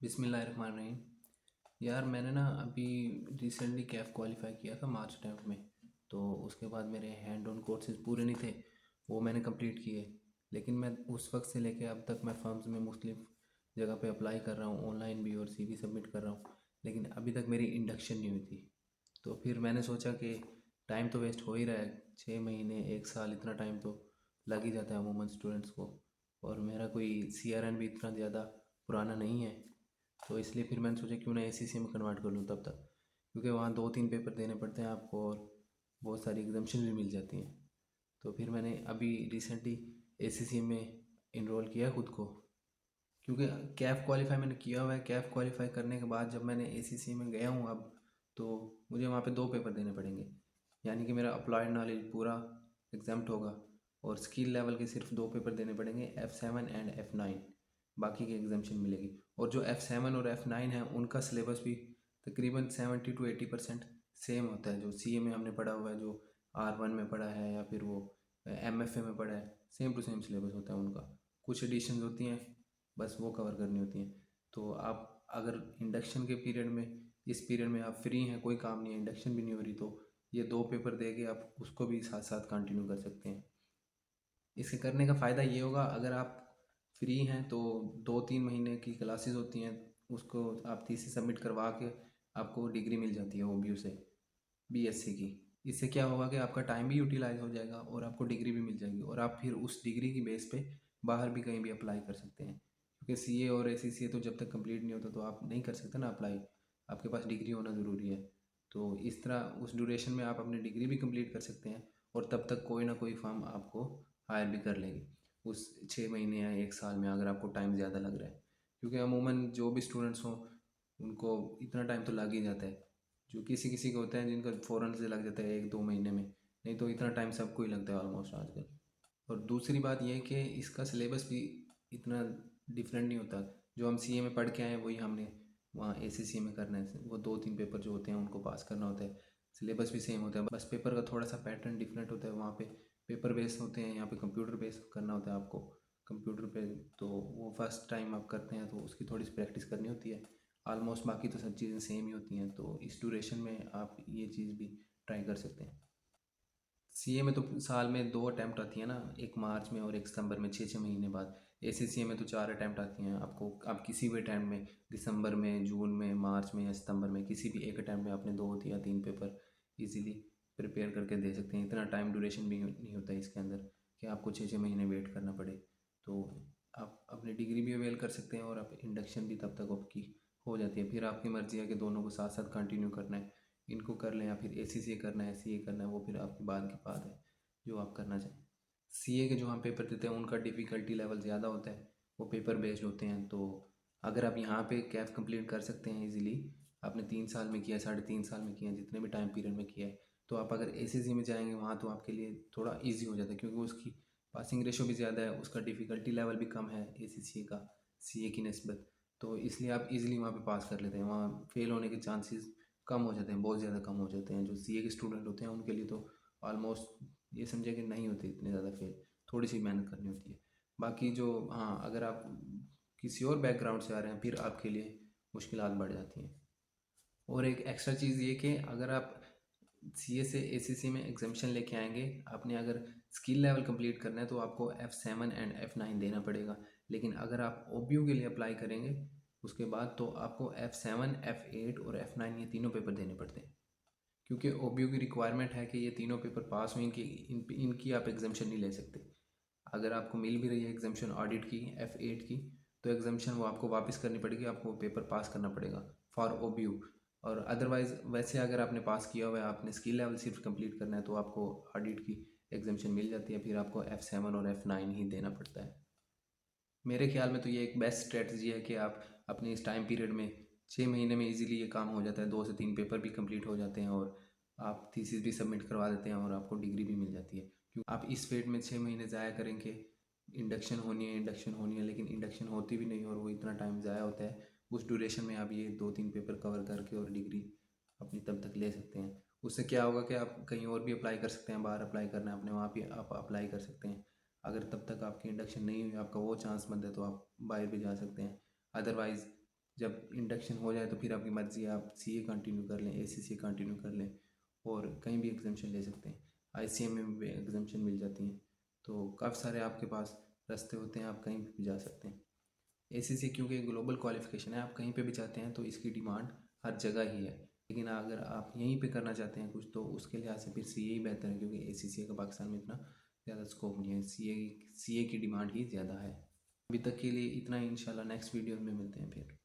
बिस्मिल्लाहिर्रहमानिर्रहीम। यार मैंने ना अभी रिसेंटली कैफ़ क्वालिफ़ाई किया था मार्च टाइम में। तो उसके बाद मेरे हैंड ऑन कोर्सेज़ पूरे नहीं थे, वो मैंने कंप्लीट किए। लेकिन मैं उस वक्त से लेके अब तक मैं फर्म्स में मुख्तलिफ़ जगह पे अप्लाई कर रहा हूँ, ऑनलाइन भी और सीवी सबमिट कर रहा हूँ, लेकिन अभी तक मेरी इंडक्शन नहीं हुई थी। तो फिर मैंने सोचा कि टाइम तो वेस्ट हो ही रहा है, 6 महीने 1 साल इतना टाइम तो लग ही जाता है अमूमन स्टूडेंट्स को। और मेरा कोई सीआरएन भी इतना ज़्यादा पुराना नहीं है, तो इसलिए फिर मैंने सोचा क्यों ना एसीसी में कन्वर्ट कर लूँ तब तक, क्योंकि वहाँ 2-3 पेपर देने पड़ते हैं आपको और बहुत सारी एग्जामेशन भी मिल जाती हैं। तो फिर मैंने अभी रिसेंटली एसीसी में इनरोल किया खुद को, क्योंकि कैफ़ क्वालिफाई मैंने किया हुआ है। कैफ़ क्वालिफाई करने के बाद जब मैंने एसीसी में गया हूँ अब, तो मुझे वहाँ पे 2 पेपर देने पड़ेंगे, यानी कि मेरा अप्लाइड नॉलेज पूरा एग्जाम्प्ट होगा और स्किल लेवल के सिर्फ 2 पेपर देने पड़ेंगे, F7 एंड F9। बाकी की एग्जामेशन मिलेगी। और जो F7 और F9 है उनका सिलेबस भी तकरीबन 70 to 80% सेम होता है। जो सीए में हमने पढ़ा हुआ है, जो R1 में पढ़ा है या फिर वो MFA में पढ़ा है, सेम टू सेम सिलेबस होता है उनका। कुछ एडिशंस होती हैं, बस वो कवर करनी होती हैं। तो आप अगर इंडक्शन के पीरियड में, इस पीरियड में आप फ्री हैं, कोई काम नहीं है, इंडक्शन भी नहीं हो रही, तो ये 2 पेपर दे के आप उसको भी साथ साथ कंटिन्यू कर सकते हैं। इसके करने का फ़ायदा ये होगा, अगर आप फ्री हैं तो 2-3 महीने की क्लासेस होती हैं, उसको आप थीसिस सबमिट करवा के आपको डिग्री मिल जाती है ओबीयू से, बीएससी की। इससे क्या होगा कि आपका टाइम भी यूटिलाइज हो जाएगा और आपको डिग्री भी मिल जाएगी, और आप फिर उस डिग्री की बेस पे बाहर भी कहीं भी अप्लाई कर सकते हैं। क्योंकि सीए और एसीसीए तो जब तक कंप्लीट नहीं होता तो आप नहीं कर सकते ना अप्लाई, आपके पास डिग्री होना ज़रूरी है। तो इस तरह उस ड्यूरेशन में आप अपनी डिग्री भी कंप्लीट कर सकते हैं, और तब तक कोई ना कोई फर्म आपको हायर भी कर लेगी उस 6 महीने या 1 साल में, अगर आपको टाइम ज़्यादा लग रहा है। क्योंकि अमूमन जो भी स्टूडेंट्स हों उनको इतना टाइम तो लग ही जाता है। जो किसी किसी के होते हैं जिनका फ़ौरन से लग जाता है 1-2 महीने में, नहीं तो इतना टाइम सबको ही लगता है ऑलमोस्ट आजकल। और दूसरी बात यह है कि इसका सिलेबस भी इतना डिफरेंट नहीं होता। जो हम सीए में पढ़ के आए हैं वही हमने वहाँ एसीसी में करना है। वो 2-3 पेपर जो होते हैं उनको पास करना होता है। सिलेबस भी सेम होता है, बस पेपर का थोड़ा सा पैटर्न डिफरेंट होता है। वहाँ पे पेपर बेस्ड होते हैं, यहाँ पे कंप्यूटर बेस्ड करना होता है आपको कंप्यूटर पे। तो वो फर्स्ट टाइम आप करते हैं तो उसकी थोड़ी सी प्रैक्टिस करनी होती है। ऑलमोस्ट बाकी तो सब चीज़ें सेम ही होती हैं, तो इस ड्यूरेशन में आप ये चीज़ भी ट्राई कर सकते हैं। सीए में तो साल में 2 अटैम्प्ट आती है ना, एक मार्च में और एक सितंबर में, 6-6 महीने बाद। एसीसीए में तो 4 अटैम्प्ट आती हैं आपको। आप किसी भी अटैम्प्ट में, दिसंबर में, जून में, मार्च में या सितंबर में, किसी भी एक अटैम्प्ट में आपने 2 या 3 पेपर इजीली प्रिपेयर करके दे सकते हैं। इतना टाइम ड्यूरेशन भी नहीं होता है इसके अंदर कि आपको 6-6 महीने वेट करना पड़े। तो आप अपनी डिग्री भी अवेल कर सकते हैं और आप इंडक्शन भी तब तक आपकी हो जाती है। फिर आपकी मर्ज़ी है कि दोनों को साथ साथ कंटिन्यू करना है, इनको कर लें या फिर एसीसीए करना है, सीए करना है, वो फिर आपकी बात की बात है, जो आप करना चाहें। सीए के जो हम पेपर देते हैं उनका डिफ़िकल्टी लेवल ज़्यादा होता है, वो पेपर बेस्ड होते हैं। तो अगर आप यहाँ पे कैफ कंप्लीट कर सकते हैं इजीली, आपने 3 साल में किया, 3.5 साल में किया, जितने भी टाइम पीरियड में किया है, तो आप अगर एसीसी में जाएंगे वहाँ तो आपके लिए थोड़ा ईजी हो जाता है, क्योंकि उसकी पासिंग रेशो भी ज़्यादा है, उसका डिफ़िकल्टी लेवल भी कम है एसीसी का सीए की निस्बत। तो इसलिए आप इजीली वहाँ पे पास कर लेते हैं, वहाँ फेल होने के चांसेस कम हो जाते हैं, बहुत ज़्यादा कम हो जाते हैं। जो सीए के स्टूडेंट होते हैं उनके लिए तो ऑलमोस्ट ये समझे कि नहीं होते इतने ज़्यादा फेल, थोड़ी सी मेहनत करनी होती है। बाकी जो, हाँ, अगर आप किसी और बैकग्राउंड से आ रहे हैं फिर आपके लिए मुश्किलात बढ़ जाती हैं। और एक एक्स्ट्रा चीज़ ये कि अगर आप सीए से एसीसी में एग्जामेशन लेके आएंगे, आपने अगर स्किल लेवल कंप्लीट करना है तो आपको F7 एंड F9 देना पड़ेगा। लेकिन अगर आप ओबीयू के लिए अप्लाई करेंगे उसके बाद, तो आपको F7, F8 और F9 ये तीनों पेपर देने पड़ते हैं, क्योंकि ओबीयू की रिक्वायरमेंट है कि ये तीनों पेपर पास हो, इनकी आप एग्जामेशन नहीं ले सकते। अगर आपको मिल भी रही है एग्जामेशन ऑडिट की F8 की, तो एग्जामेशन वो आपको वापस करनी पड़ेगी, आपको पेपर पास करना पड़ेगा फॉर ओबीयू। और अदरवाइज़ वैसे अगर आपने पास किया हुआ है, आपने स्किल लेवल सिर्फ कंप्लीट करना है, तो आपको ऑडिट की एग्जामेशन मिल जाती है, फिर आपको F7 और F9 ही देना पड़ता है। मेरे ख्याल में तो ये एक बेस्ट स्ट्रेटजी है कि आप अपने इस टाइम पीरियड में, 6 महीने में इजीली ये काम हो जाता है, 2 से 3 पेपर भी कंप्लीट हो जाते हैं और आप थीसिस भी सबमिट करवा देते हैं और आपको डिग्री भी मिल जाती है। क्यों आप इस फील्ड में 6 महीने ज़ाया करेंगे, इंडक्शन होनी है, इंडक्शन होनी है, लेकिन इंडक्शन होती भी नहीं और वो इतना टाइम ज़ाया होता है। उस ड्यूरेशन में आप ये 2-3 पेपर कवर करके और डिग्री अपनी तब तक ले सकते हैं। उससे क्या होगा कि आप कहीं और भी अप्लाई कर सकते हैं, बाहर अप्लाई करना है आपने, वहाँ भी आप अप्लाई कर सकते हैं। अगर तब तक आपकी इंडक्शन नहीं हुई, आपका वो चांस बंद है, तो आप बाहर भी जा सकते हैं। अदरवाइज़ जब इंडक्शन हो जाए तो फिर आपकी मर्ज़ी है, आप सीए कंटिन्यू कर लें, एसीसी कंटिन्यू कर लें और कहीं भी एग्जामेशन ले सकते हैं। आईसीएम में भी एग्जामेशन मिल जाती हैं। तो काफ़ी सारे आपके पास रास्ते होते हैं, आप कहीं भी जा सकते हैं। एसीसी क्योंकि ग्लोबल क्वालिफिकेशन है, आप कहीं पे भी जाते हैं तो इसकी डिमांड हर जगह ही है। लेकिन अगर आप यहीं पे करना चाहते हैं कुछ तो उसके लिहाज से फिर सीए ही बेहतर है, क्योंकि एसीसी का पाकिस्तान में इतना ज़्यादा स्कोप नहीं है। सीए की डिमांड ही ज़्यादा है। अभी तक के लिए इतना ही, इंशाल्लाह नेक्स्ट वीडियो में मिलते हैं फिर।